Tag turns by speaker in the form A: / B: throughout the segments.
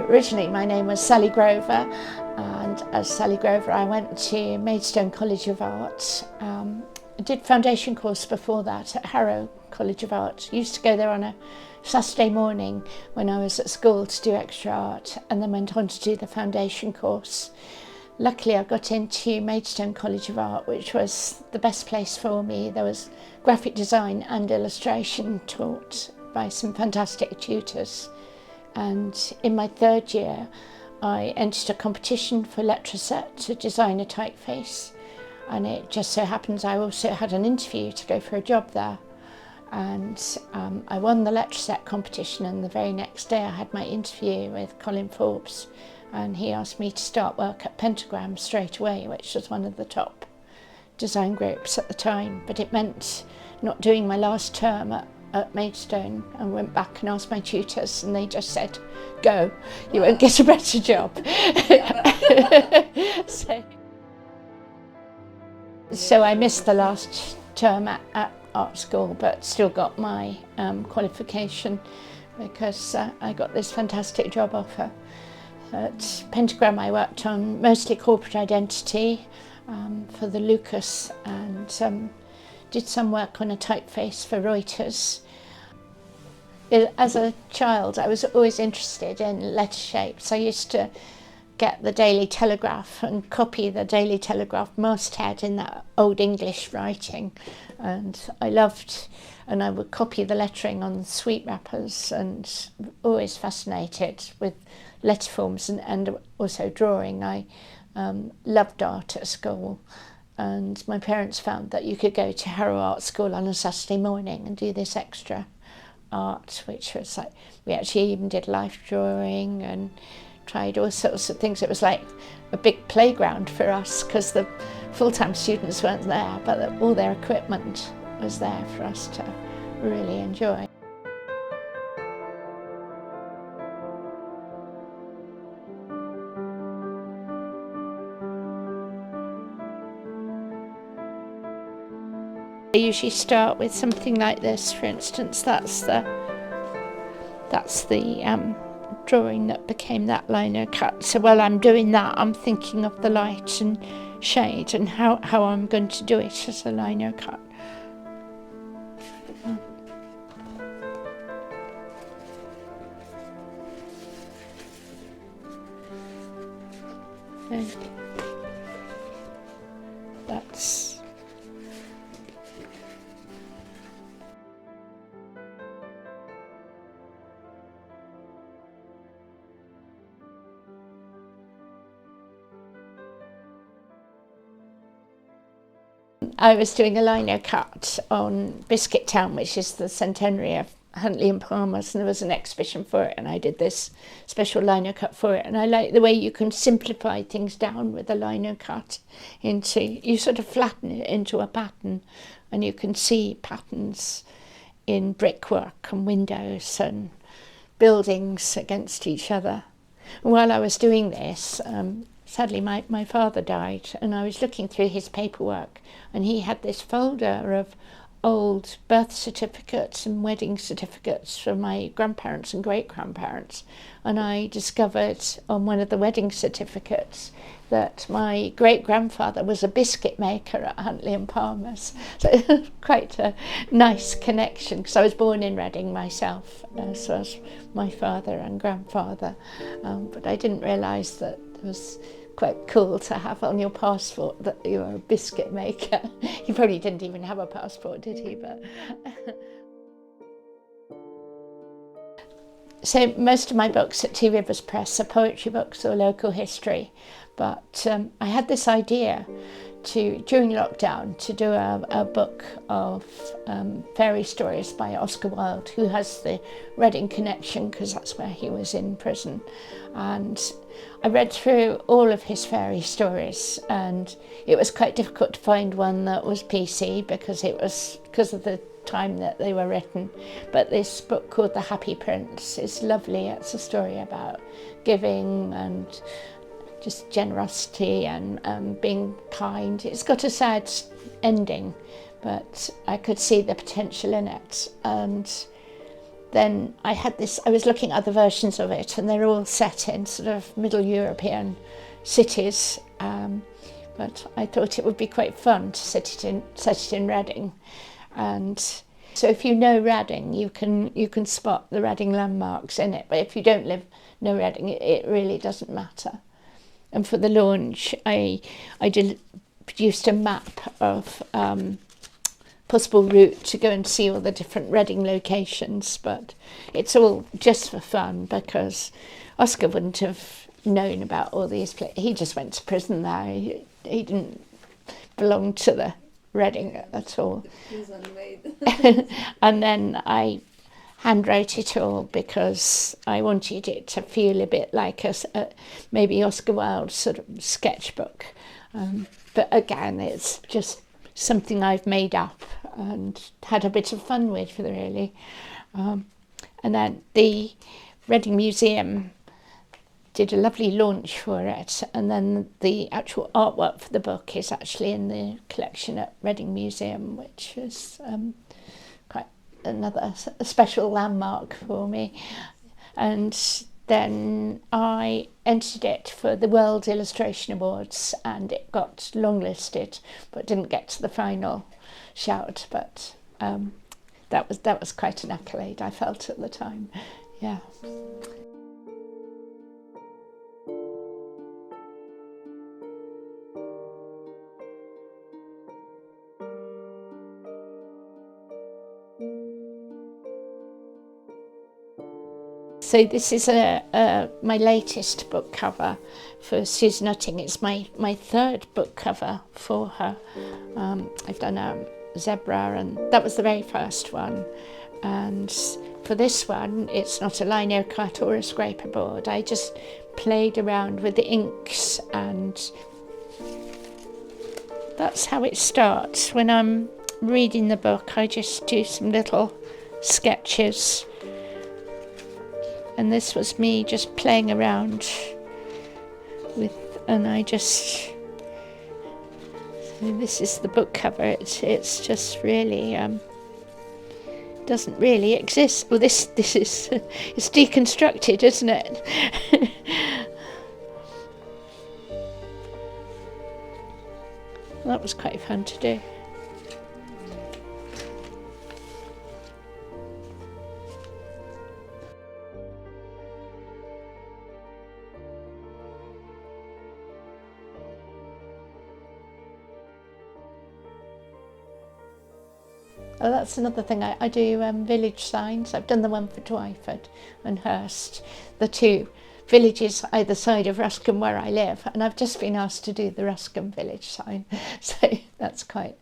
A: Originally my name was Sally Grover, and as Sally Grover I went to Maidstone College of Art. I did foundation course before that at Harrow College of Art. I used to go there on a Saturday morning when I was at school to do extra art, and then went on to do the foundation course. Luckily I got into Maidstone College of Art, which was the best place for me. There was graphic design and illustration taught by some fantastic tutors. And in my third year I entered a competition for Letraset to design a typeface, and it just so happens I also had an interview to go for a job there. And I won the Letraset competition, and the very next day I had my interview with Colin Forbes, and he asked me to start work at Pentagram straight away, which was one of the top design groups at the time. But it meant not doing my last term at Maidstone, and went back and asked my tutors, and they just said, go, you won't get a better job. So I missed the last term at art school, but still got my qualification, because I got this fantastic job offer. At Pentagram I worked on mostly corporate identity for the Lucas, and did some work on a typeface for Reuters. As a child I was always interested in letter shapes. I used to get the Daily Telegraph and copy the Daily Telegraph masthead in that old English writing, and I loved, and I would copy the lettering on sweet wrappers, and always fascinated with letter forms and also drawing. I loved art at school, and my parents found that you could go to Harrow Art School on a Saturday morning and do this extra art, which was like, we actually even did life drawing and tried all sorts of things. It was like a big playground for us, because the full-time students weren't there, but all their equipment was there for us to really enjoy. I usually start with something like this, for instance. That's the drawing that became that Linocut. So while I'm doing that, I'm thinking of the light and shade and how I'm going to do it as a Linocut. That's I was doing a Linocut on Biscuit Town, which is the centenary of Huntley and Palmer's, and there was an exhibition for it, and I did this special Linocut for it. And I like the way you can simplify things down with a Linocut. You sort of flatten it into a pattern, and you can see patterns in brickwork and windows and buildings against each other. And while I was doing this, sadly my father died, and I was looking through his paperwork, and he had this folder of old birth certificates and wedding certificates from my grandparents and great-grandparents, and I discovered on one of the wedding certificates that my great-grandfather was a biscuit maker at Huntley and Palmer's. So quite a nice connection, because I was born in Reading myself, as was my father and grandfather, but I didn't realise that it was quite cool to have on your passport that you were a biscuit maker. He probably didn't even have a passport, did he? But so most of my books at Two Rivers Press are poetry books or local history, but I had this idea during lockdown to do a book of fairy stories by Oscar Wilde, who has the Reading connection, because that's where he was in prison. And I read through all of his fairy stories, and it was quite difficult to find one that was PC, because of the time that they were written. But this book called The Happy Prince is lovely. It's a story about giving and just generosity and being kind. It's got a sad ending, but I could see the potential in it. And then I was looking at other versions of it, and they're all set in sort of Middle European cities. But I thought it would be quite fun to set it in Reading. And so if you know Reading, you can spot the Reading landmarks in it. But if you don't know Reading, it really doesn't matter. And for the launch, I produced a map of possible route to go and see all the different Reading locations. But it's all just for fun, because Oscar wouldn't have known about all these places. He just went to prison there. He didn't belong to the Reading at all. And then I handwrote it all because I wanted it to feel a bit like maybe Oscar Wilde sort of sketchbook. But again, it's just something I've made up and had a bit of fun with, really. And then the Reading Museum did a lovely launch for it, and then the actual artwork for the book is actually in the collection at Reading Museum, which is quite another special landmark for me. And then I entered it for the World Illustration Awards, and it got longlisted but didn't get to the final shout. But that was quite an accolade, I felt at the time. Yeah. So this is my latest book cover for Susan Utting. It's my third book cover for her. I've done a zebra, and that was the very first one. And for this one, it's not a Linocut or a scraper board. I just played around with the inks, and that's how it starts. When I'm reading the book, I just do some little sketches. And this was me just playing around with, and so this is the book cover. It's just really doesn't really exist. Well, this is it's deconstructed, isn't it? That was quite fun to do. Oh, that's another thing. I do village signs. I've done the one for Twyford and Hurst, the two villages either side of Ruscombe where I live, and I've just been asked to do the Ruscombe village sign, so that's quite.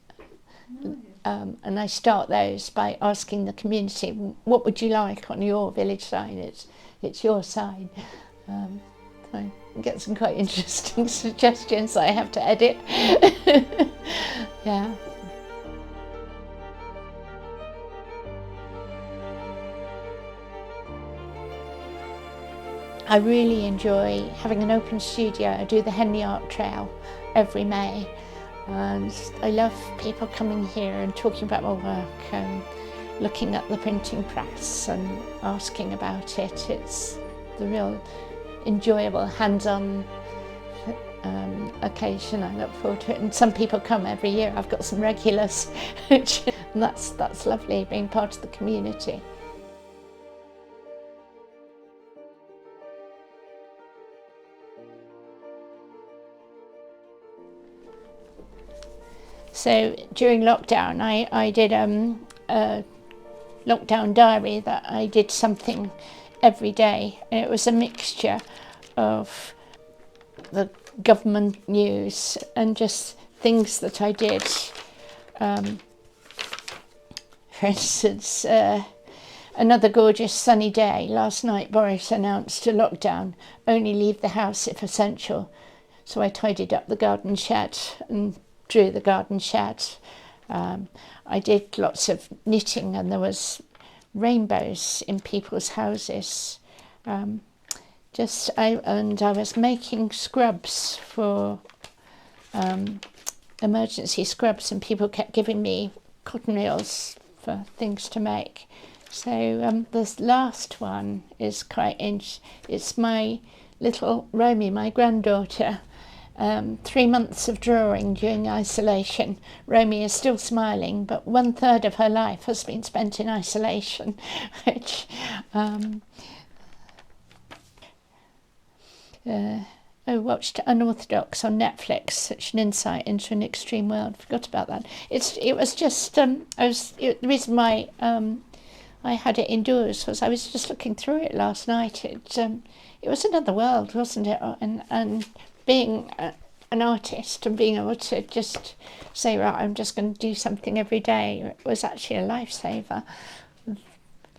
A: And I start those by asking the community, what would you like on your village sign? It's your sign. So I get some quite interesting suggestions that I have to edit. Yeah. I really enjoy having an open studio. I do the Henley Art Trail every May, and I love people coming here and talking about my work and looking at the printing press and asking about it. It's the real enjoyable hands-on occasion. I look forward to it, and some people come every year. I've got some regulars, and that's lovely, being part of the community. So during lockdown, I did a lockdown diary that I did something every day, and it was a mixture of the government news and just things that I did. For instance, another gorgeous sunny day. Last night Boris announced a lockdown, only leave the house if essential. So I tidied up the garden shed and drew the garden shed. I did lots of knitting, and there was rainbows in people's houses. I was making scrubs for emergency scrubs, and people kept giving me cotton reels for things to make. So this last one is it's my little Romy, my granddaughter. 3 months of drawing during isolation. Romy is still smiling, but 1/3 of her life has been spent in isolation, which I watched Unorthodox on Netflix, such an insight into an extreme world. Forgot about that. It was just the reason why I had it indoors was I was just looking through it last night. It was another world, wasn't it? And being an artist and being able to just say, right, I'm just going to do something every day, was actually a lifesaver. A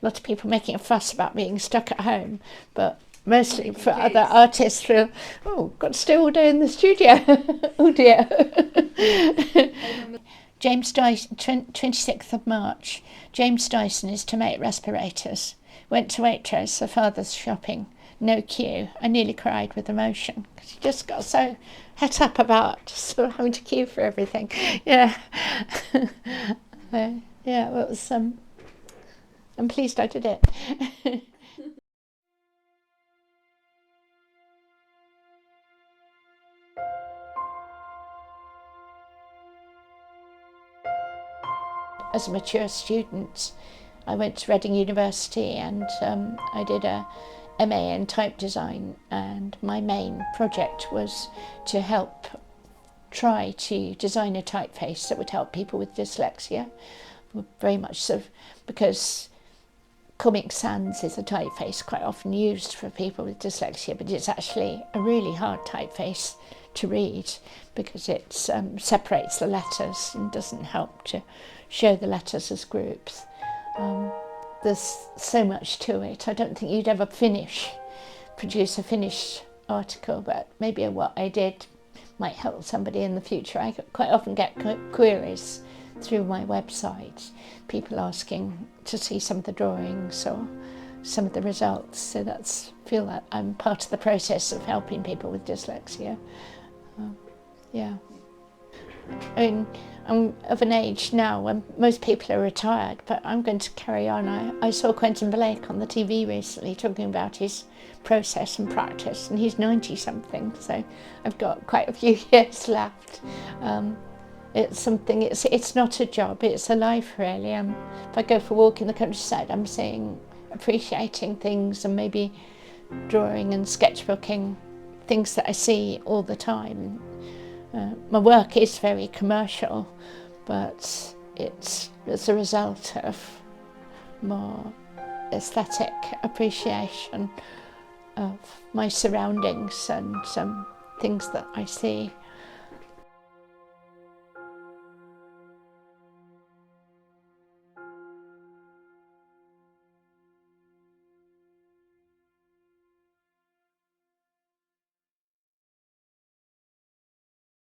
A: lot of people making a fuss about being stuck at home, but mostly for other artists feel, oh, got to stay all day in the studio. Oh dear. James Dyson, 26th of March. James Dyson is to make respirators. Went to Waitrose, her father's shopping. No queue. I nearly cried with emotion because he just got so het up about sort of having to queue for everything. Yeah. Yeah, well, it was, I'm pleased I did it. As a mature student, I went to Reading University and I did a MA in type design, and my main project was to help try to design a typeface that would help people with dyslexia. Very much so, because Comic Sans is a typeface quite often used for people with dyslexia, but it's actually a really hard typeface to read because it separates the letters and doesn't help to show the letters as groups. There's so much to it. I don't think you'd ever produce a finished article, but maybe what I did might help somebody in the future. I quite often get queries through my website, people asking to see some of the drawings or some of the results. So I feel that I'm part of the process of helping people with dyslexia. Yeah. I mean, I'm of an age now when most people are retired, but I'm going to carry on. I saw Quentin Blake on the TV recently talking about his process and practice, and he's 90-something, so I've got quite a few years left. It's something, it's not a job, it's a life really. If I go for a walk in the countryside, I'm appreciating things and maybe drawing and sketchbooking things that I see all the time. My work is very commercial, but it's as a result of more aesthetic appreciation of my surroundings and things that I see.